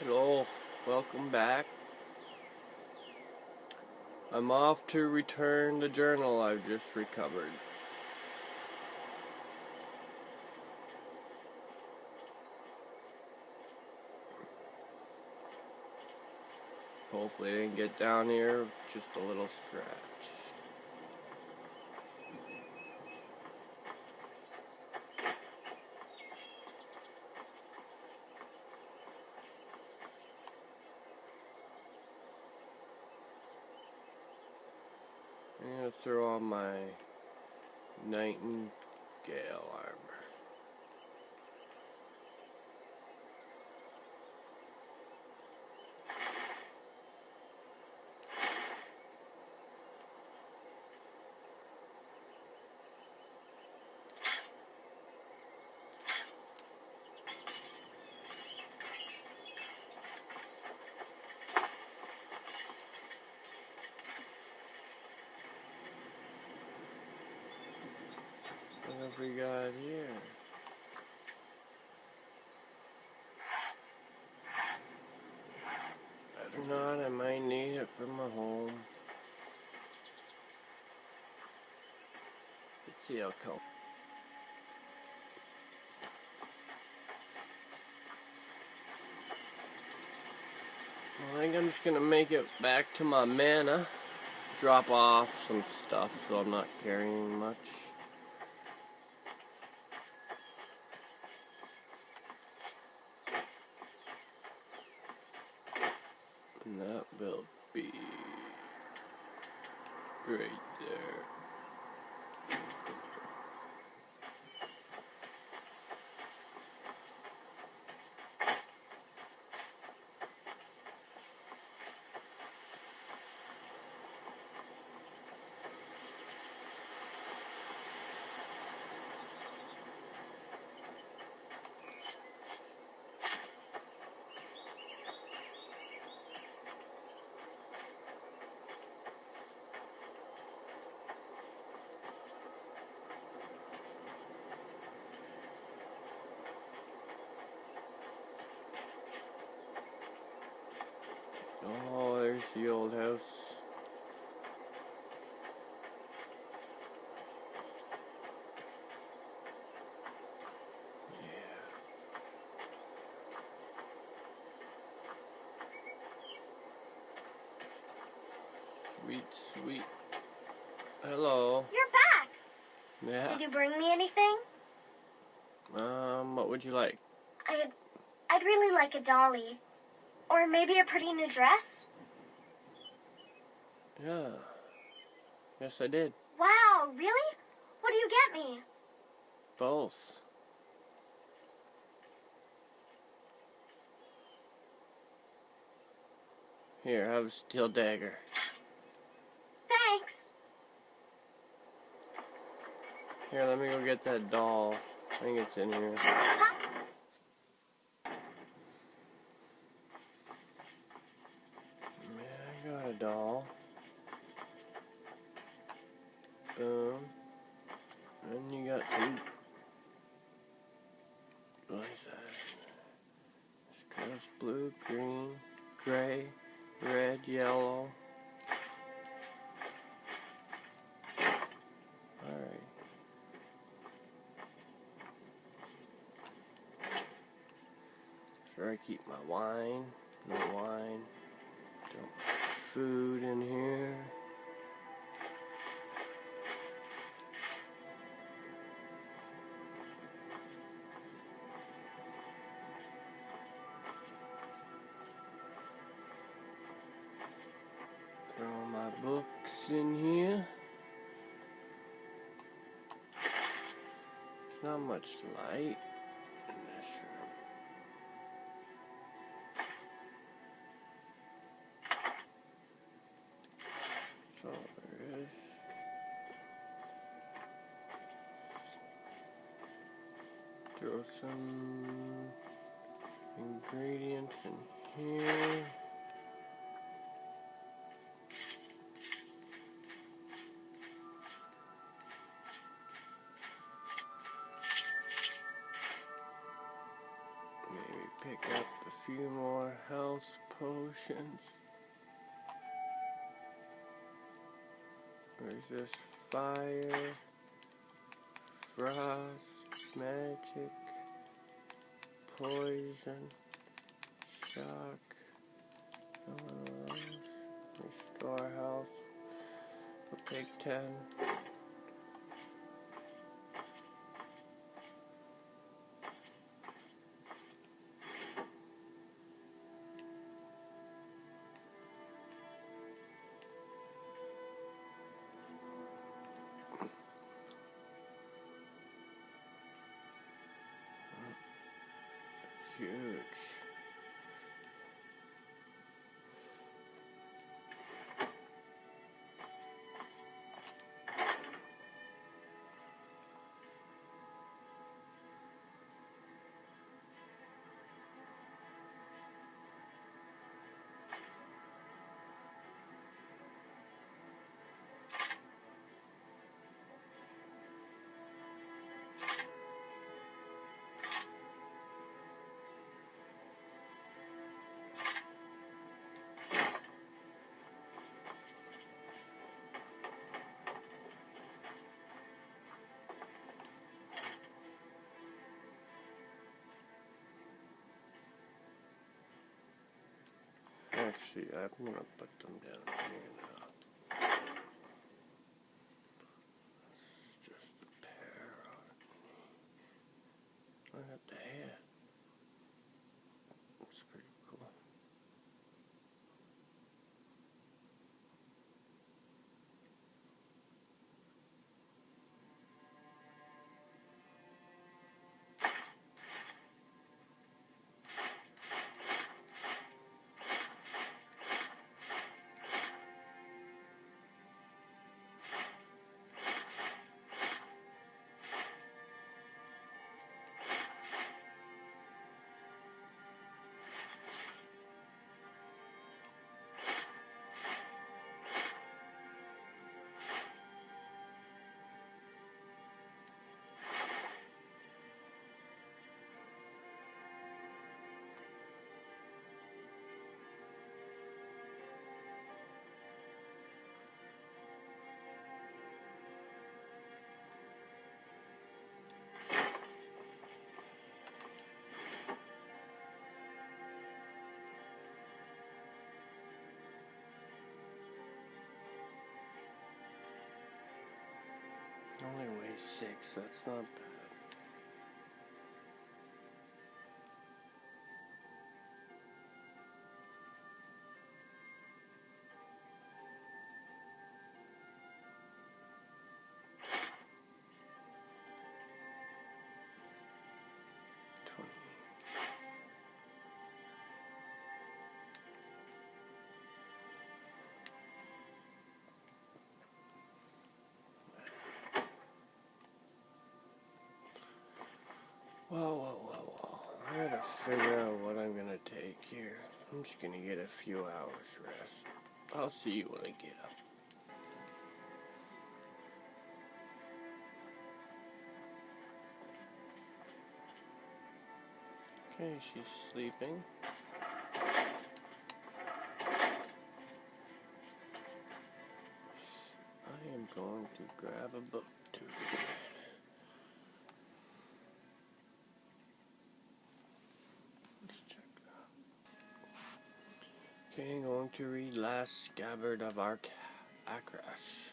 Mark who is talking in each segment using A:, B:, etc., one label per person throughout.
A: Hello, welcome back. I'm off to return the journal I've just recovered. Hopefully I didn't get down here, just a little scratch. I'm gonna throw on my nightingale armor. What have we got here? Better not, I might need it for my home. Let's see how it comes. Well, I think I'm just gonna make it back to my mana. Drop off some stuff so I'm not carrying much. And that will be right there. Oh, there's the old house. Yeah. Sweet, sweet. Hello.
B: You're back!
A: Yeah.
B: Did you bring me anything?
A: What would you like?
B: I'd really like a dolly. Or maybe a pretty new dress?
A: Yeah. Yes, I did.
B: Wow, really? What do you get me?
A: Both. Here, have a steel dagger.
B: Thanks.
A: Here, let me go get that doll. I think it's in here. Yeah, I got a doll. Boom. And you got some... What is that? This color's blue, green, gray, red, yellow. Alright. Sure, I keep my wine. No wine. Don't put food in here. Throw my books in here. There's not much light in this room. That's all there is. Throw some ingredients in here. pick up a few more health potions. Resist fire, frost, magic, poison, shock, restore health. We'll take 10. Huge. Actually, I'm gonna put them down here now. It's just a pair on me. Look at the head. It's pretty cool. Only weighs 6, that's not bad. Whoa. I gotta figure out what I'm gonna take here. I'm just gonna get a few hours rest. I'll see you when I get up. Okay, she's sleeping. I am going to grab a book to read. Let's check that. Okay, I'm going to read Last Scabbard of AKRASH.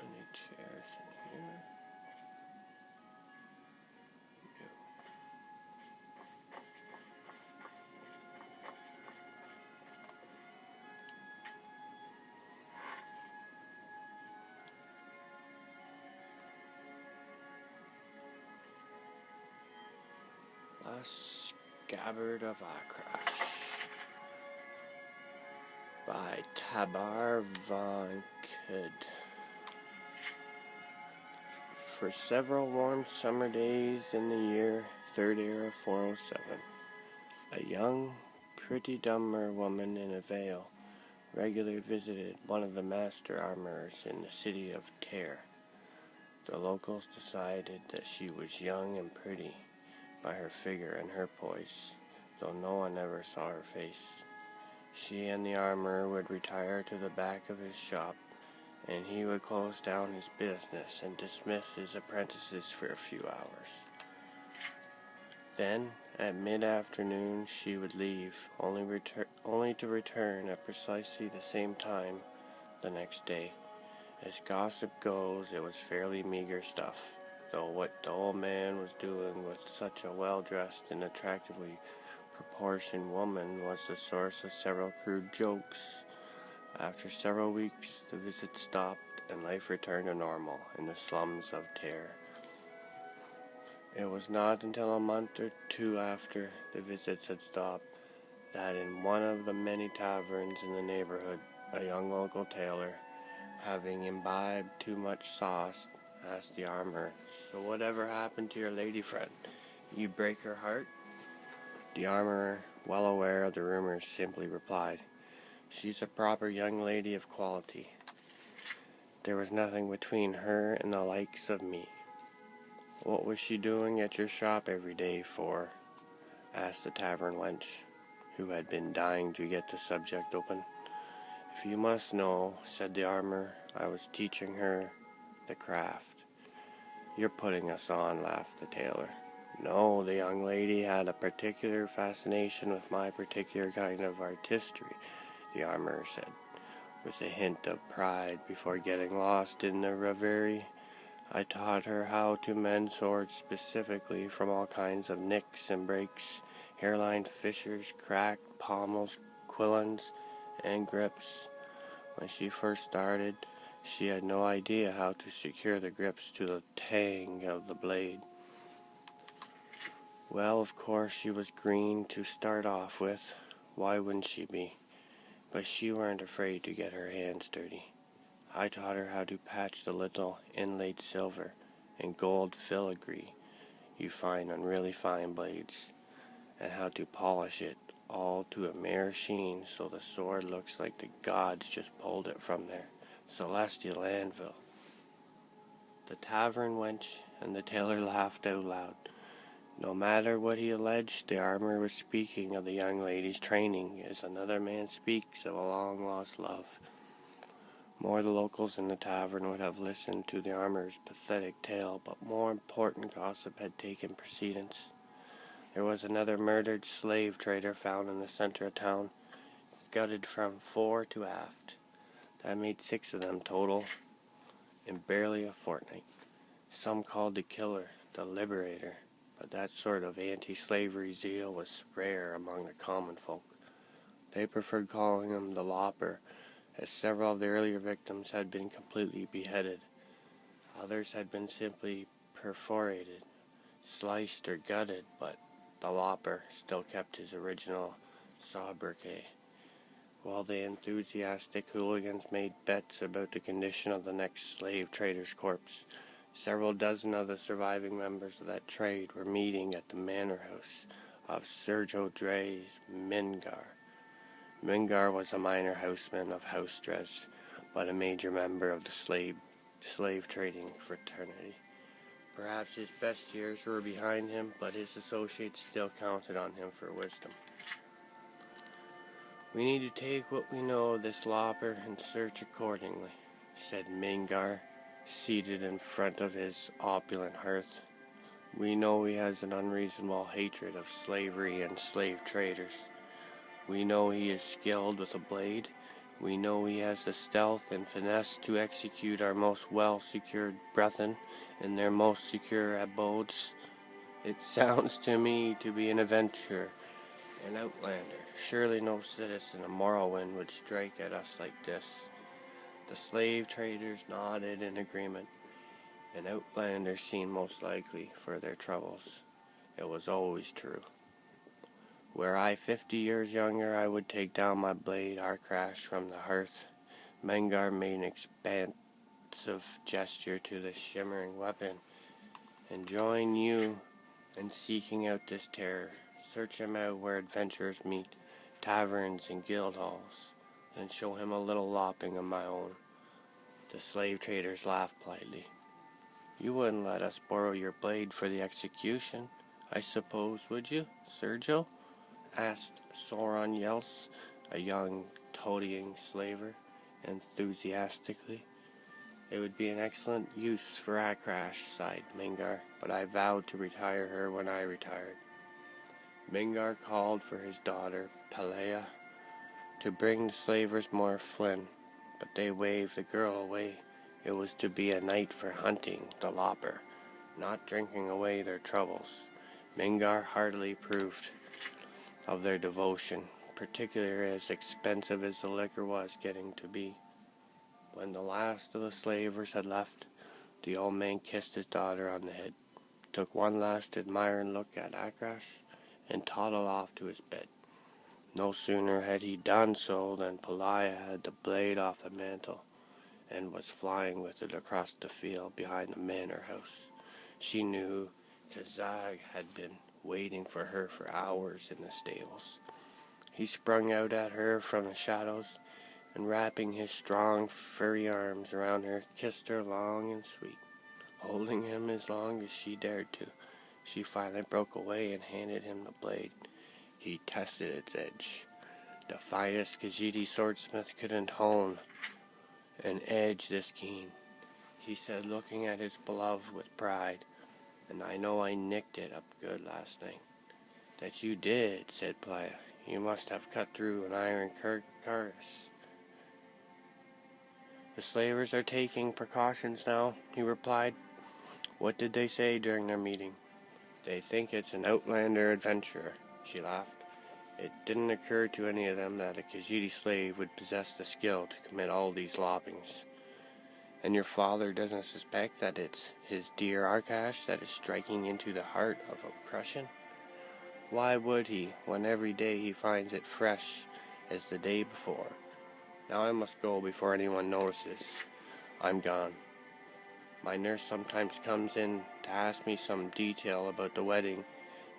A: Any chairs in here? Last Scabbard of AKRASH by Tabar Von Kid. For several warm summer days in the year Third Era 407, a young, pretty dumber woman in a veil regularly visited one of the master armorers in the city of Terre. The locals decided that she was young and pretty by her figure and her poise, though no one ever saw her face. She and the armorer would retire to the back of his shop, and he would close down his business and dismiss his apprentices for a few hours. Then, at mid-afternoon, she would leave, only to return at precisely the same time the next day. As gossip goes, it was fairly meager stuff, though what the old man was doing with such a well-dressed and attractively proportioned woman was the source of several crude jokes. After several weeks, the visit stopped and life returned to normal in the slums of Terre. It was not until a month or two after the visits had stopped that in one of the many taverns in the neighborhood, a young local tailor, having imbibed too much sauce, asked the armorer, "So whatever happened to your lady friend? You break her heart?" The armorer, well aware of the rumors, simply replied, "She's a proper young lady of quality. There was nothing between her and the likes of me." "What was she doing at your shop every day for?" asked the tavern wench, who had been dying to get the subject open. "If you must know," said the armorer, "I was teaching her the craft." "You're putting us on," laughed the tailor. "No, the young lady had a particular fascination with my particular kind of artistry," the armorer said, with a hint of pride before getting lost in the reverie. "I taught her how to mend swords specifically from all kinds of nicks and breaks, hairline fissures, cracked pommels, quillons, and grips. When she first started, she had no idea how to secure the grips to the tang of the blade. Well, of course, she was green to start off with. Why wouldn't she be? But she weren't afraid to get her hands dirty. I taught her how to patch the little inlaid silver and gold filigree you find on really fine blades, and how to polish it all to a mere sheen so the sword looks like the gods just pulled it from their celestial anvil." The tavern wench and the tailor laughed out loud. No matter what he alleged, the armorer was speaking of the young lady's training as another man speaks of a long-lost love. More the locals in the tavern would have listened to the armorer's pathetic tale, but more important gossip had taken precedence. There was another murdered slave trader found in the center of town, gutted from fore to aft. That made 6 of them total in barely a fortnight. Some called the killer the liberator, but that sort of anti-slavery zeal was rare among the common folk. They preferred calling him the lopper, as several of the earlier victims had been completely beheaded. Others had been simply perforated, sliced, or gutted, but the lopper still kept his original sobriquet. While the enthusiastic hooligans made bets about the condition of the next slave trader's corpse, several dozen of the surviving members of that trade were meeting at the manor house of Sergio Dre's Mingar. Mingar was a minor houseman of House Dres, but a major member of the slave trading fraternity. Perhaps his best years were behind him, but his associates still counted on him for wisdom. "We need to take what we know of this lopper and search accordingly," said Mingar, seated in front of his opulent hearth. "We know he has an unreasonable hatred of slavery and slave traders. We know he is skilled with a blade. We know he has the stealth and finesse to execute our most well-secured brethren in their most secure abodes. It sounds to me to be an adventurer, an outlander. Surely no citizen of Morrowind would strike at us like this." The slave traders nodded in agreement. An outlander seemed most likely for their troubles. It was always true. "Were I 50 years younger, I would take down my blade, AKRASH, from the hearth." Mengar made an expansive gesture to the shimmering weapon. "And join you in seeking out this terror. Search him out where adventurers meet, taverns and guild halls. and show him a little lopping of my own. The slave traders laughed politely. You wouldn't let us borrow your blade for the execution, I suppose, would you, Sergio? Asked Soran Yels, a young toadying slaver, enthusiastically. It would be an excellent use for AKRASH, sighed Mingar, but I vowed to retire her when I retired. Mingar called for his daughter, Pelea, to bring the slavers more Flynn, but they waved the girl away. It was to be a night for hunting the lopper, not drinking away their troubles. Mingar heartily approved of their devotion, particularly as expensive as the liquor was getting to be. When the last of the slavers had left, the old man kissed his daughter on the head, took one last admiring look at AKRASH, and toddled off to his bed. No sooner had he done so than Pelea had the blade off the mantle, and was flying with it across the field behind the manor house. She knew Kazag had been waiting for her for hours in the stables. He sprung out at her from the shadows, and wrapping his strong, furry arms around her, kissed her long and sweet. Holding him as long as she dared to, she finally broke away and handed him the blade. He tested its edge. The finest Khajiit swordsmith couldn't hone an edge this keen, he said, looking at his beloved with pride. And I know I nicked it up good last night. That you did, said Pelea. You must have cut through an iron carcass. The slavers are taking precautions now, he replied. What did they say during their meeting? They think it's an outlander adventurer, she laughed. It didn't occur to any of them that a Khajiit slave would possess the skill to commit all these loppings. And your father doesn't suspect that it's his dear AKRASH that is striking into the heart of oppression? Why would he, when every day he finds it fresh as the day before? Now I must go before anyone notices. I'm gone. My nurse sometimes comes in to ask me some detail about the wedding,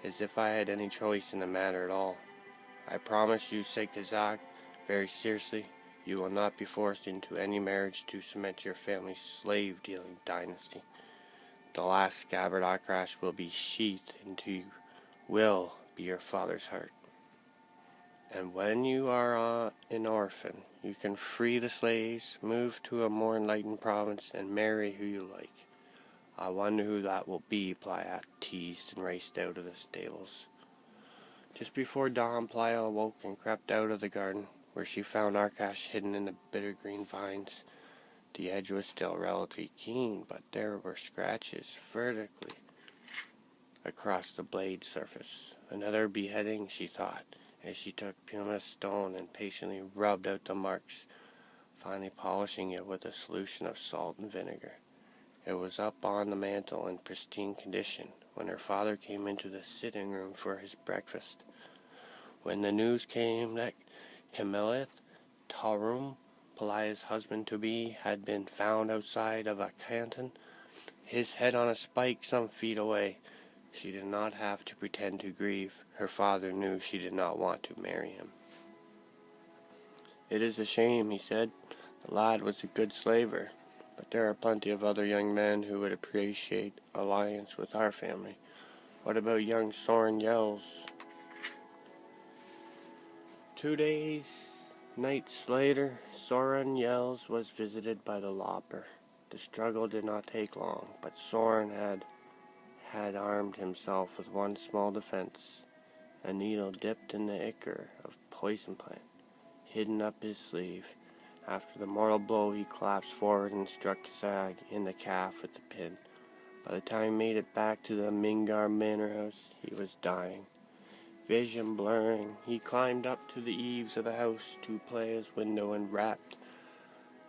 A: as if I had any choice in the matter at all. I promise you, said Kazak, very seriously, you will not be forced into any marriage to cement your family's slave-dealing dynasty. The last scabbard AKRASH will be sheathed into will be your father's heart. And when you are an orphan, you can free the slaves, move to a more enlightened province, and marry who you like. I wonder who that will be, Pelea teased and raced out of the stables. Just before dawn, Pelea awoke and crept out of the garden, where she found AKRASH hidden in the bitter green vines. The edge was still relatively keen, but there were scratches vertically across the blade surface. Another beheading, she thought, as she took pumice stone and patiently rubbed out the marks, finally polishing it with a solution of salt and vinegar. It was up on the mantel in pristine condition when her father came into the sitting room for his breakfast. When the news came that Camilleth Tarum, Pelea's husband-to-be, had been found outside of a canton, his head on a spike some feet away, she did not have to pretend to grieve. Her father knew she did not want to marry him. It is a shame, he said. The lad was a good slaver, but there are plenty of other young men who would appreciate alliance with our family. What about young Soren Yels? 2 nights later, Soren Yels was visited by the lopper. The struggle did not take long, but Soren had armed himself with one small defense, a needle dipped in the ichor of poison plant, hidden up his sleeve. After the mortal blow, he collapsed forward and struck Zag in the calf with the pin. By the time he made it back to the Mingar manor house, he was dying. Vision blurring, he climbed up to the eaves of the house to Pelea's window and rapped.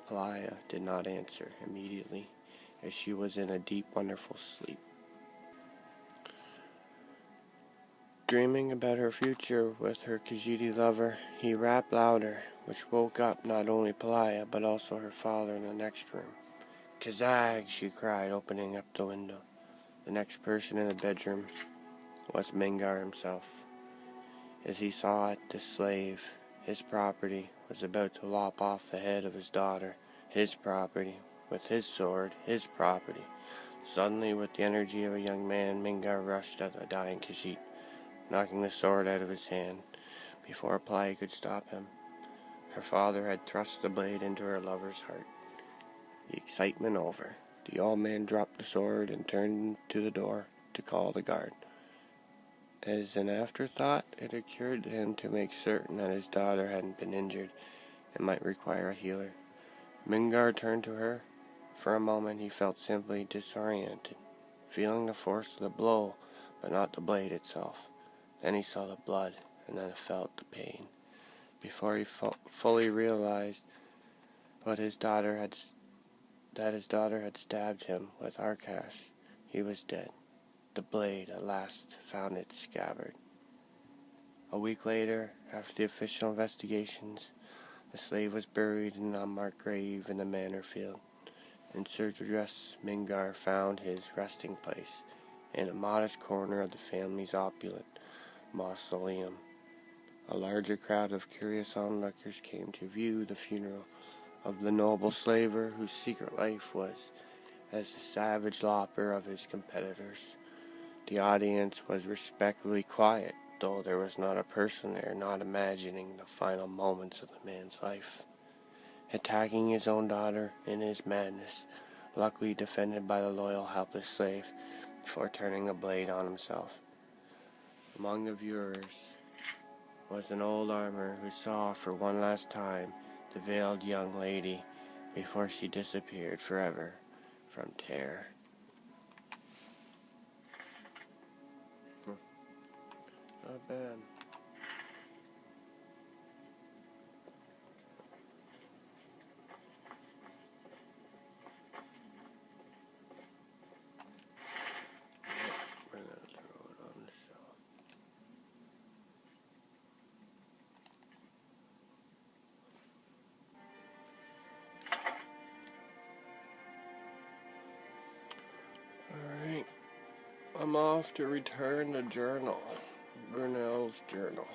A: Pelea did not answer immediately, as she was in a deep, wonderful sleep. Dreaming about her future with her Khajiit lover, he rapped louder, which woke up not only Pelea, but also her father in the next room. Kazag, she cried, opening up the window. The next person in the bedroom was Mingar himself. As he saw it, the slave, His property was about to lop off the head of his daughter. His property, with his sword, his property. Suddenly, with the energy of a young man, Mingar rushed at the dying Khajiit, knocking the sword out of his hand before Plight could stop him. Her father had thrust the blade into her lover's heart. The excitement over, the old man dropped the sword and turned to the door to call the guard. As an afterthought, it occurred to him to make certain that his daughter hadn't been injured and might require a healer. Mingar turned to her. For a moment he felt simply disoriented, feeling the force of the blow, but not the blade itself. Then he saw the blood, and then felt the pain. Before he fully realized that his daughter had stabbed him with AKRASH, he was dead. The blade at last found its scabbard. A week later, after the official investigations, the slave was buried in an unmarked grave in the manor field. In search of rest, Mingar found his resting place in a modest corner of the family's opulent mausoleum. A larger crowd of curious onlookers came to view the funeral of the noble slaver whose secret life was as the savage lopper of his competitors. The audience was respectfully quiet, though there was not a person there not imagining the final moments of the man's life. Attacking his own daughter in his madness, luckily defended by the loyal, helpless slave, before turning the blade on himself. Among the viewers was an old armor who saw for one last time the veiled young lady before she disappeared forever from terror. Not bad. We're gonna throw it on the shelf. Alright, I'm off to return the journal, Brunel's journal.